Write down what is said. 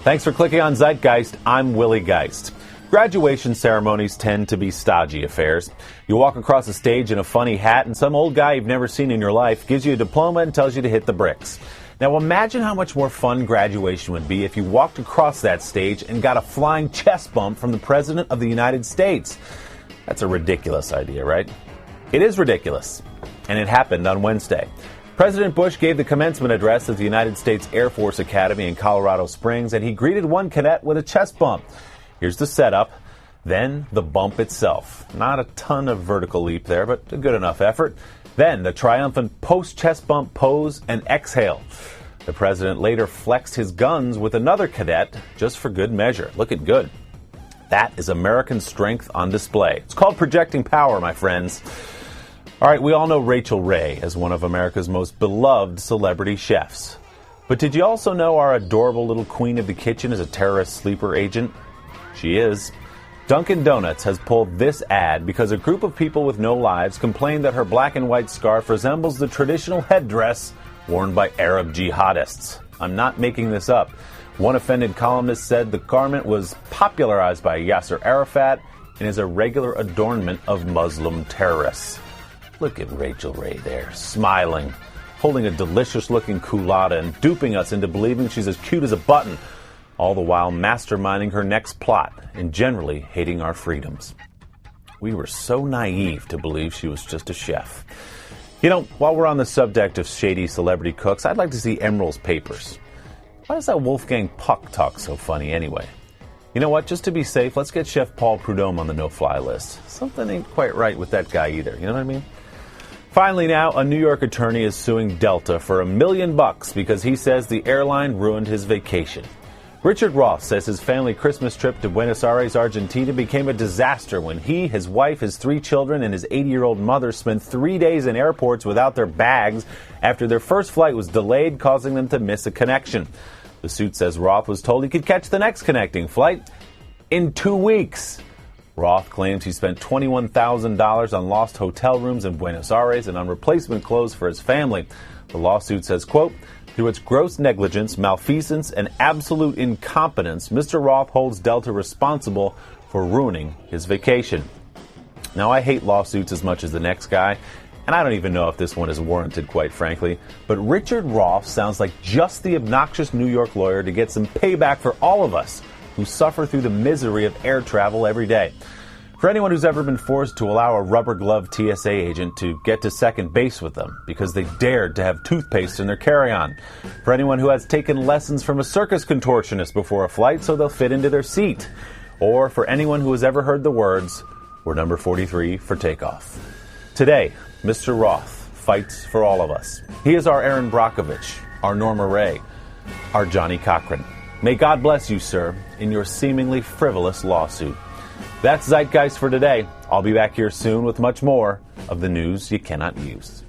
Thanks for clicking on Zeitgeist. I'm Willie Geist. Graduation ceremonies tend to be stodgy affairs. You walk across the stage in a funny hat and some old guy you've never seen in your life gives you a diploma and tells you to hit the bricks. Now imagine how much more fun graduation would be if you walked across that stage and got a flying chest bump from the President of the United States. That's a ridiculous idea, right? It is ridiculous. And it happened on Wednesday. President Bush gave the commencement address at the United States Air Force Academy in Colorado Springs, and he greeted one cadet with a chest bump. Here's the setup, then the bump itself. Not a ton of vertical leap there, but a good enough effort. Then the triumphant post-chest bump pose and exhale. The president later flexed his guns with another cadet just for good measure. Looking good. That is American strength on display. It's called projecting power, my friends. All right, we all know Rachel Ray as one of America's most beloved celebrity chefs. But did you also know our adorable little queen of the kitchen is a terrorist sleeper agent? She is. Dunkin' Donuts has pulled this ad because a group of people with no lives complained that her black and white scarf resembles the traditional headdress worn by Arab jihadists. I'm not making this up. One offended columnist said the garment was popularized by Yasser Arafat and is a regular adornment of Muslim terrorists. Look at Rachel Ray there, smiling, holding a delicious-looking culotta and duping us into believing she's as cute as a button, all the while masterminding her next plot and generally hating our freedoms. We were so naive to believe she was just a chef. You know, while we're on the subject of shady celebrity cooks, I'd like to see Emerald's papers. Why does that Wolfgang Puck talk so funny anyway? You know what? Just to be safe, let's get Chef Paul Prudhomme on the no-fly list. Something ain't quite right with that guy either. You know what I mean? Finally now, a New York attorney is suing Delta for $1 million because he says the airline ruined his vacation. Richard Roth says his family Christmas trip to Buenos Aires, Argentina became a disaster when he, his wife, his 3 children, and his 80-year-old mother spent 3 days in airports without their bags after their first flight was delayed, causing them to miss a connection. The suit says Roth was told he could catch the next connecting flight in 2 weeks. Roth claims he spent $21,000 on lost hotel rooms in Buenos Aires and on replacement clothes for his family. The lawsuit says, quote, through its gross negligence, malfeasance, and absolute incompetence, Mr. Roth holds Delta responsible for ruining his vacation. Now, I hate lawsuits as much as the next guy, and I don't even know if this one is warranted, quite frankly, but Richard Roth sounds like just the obnoxious New York lawyer to get some payback for all of us who suffer through the misery of air travel every day. For anyone who's ever been forced to allow a rubber-gloved TSA agent to get to second base with them because they dared to have toothpaste in their carry-on. For anyone who has taken lessons from a circus contortionist before a flight so they'll fit into their seat. Or for anyone who has ever heard the words, we're number 43 for takeoff. Today, Mr. Roth fights for all of us. He is our Aaron Brockovich, our Norma Ray, our Johnny Cochran. May God bless you, sir, in your seemingly frivolous lawsuit. That's Zeitgeist for today. I'll be back here soon with much more of the news you cannot use.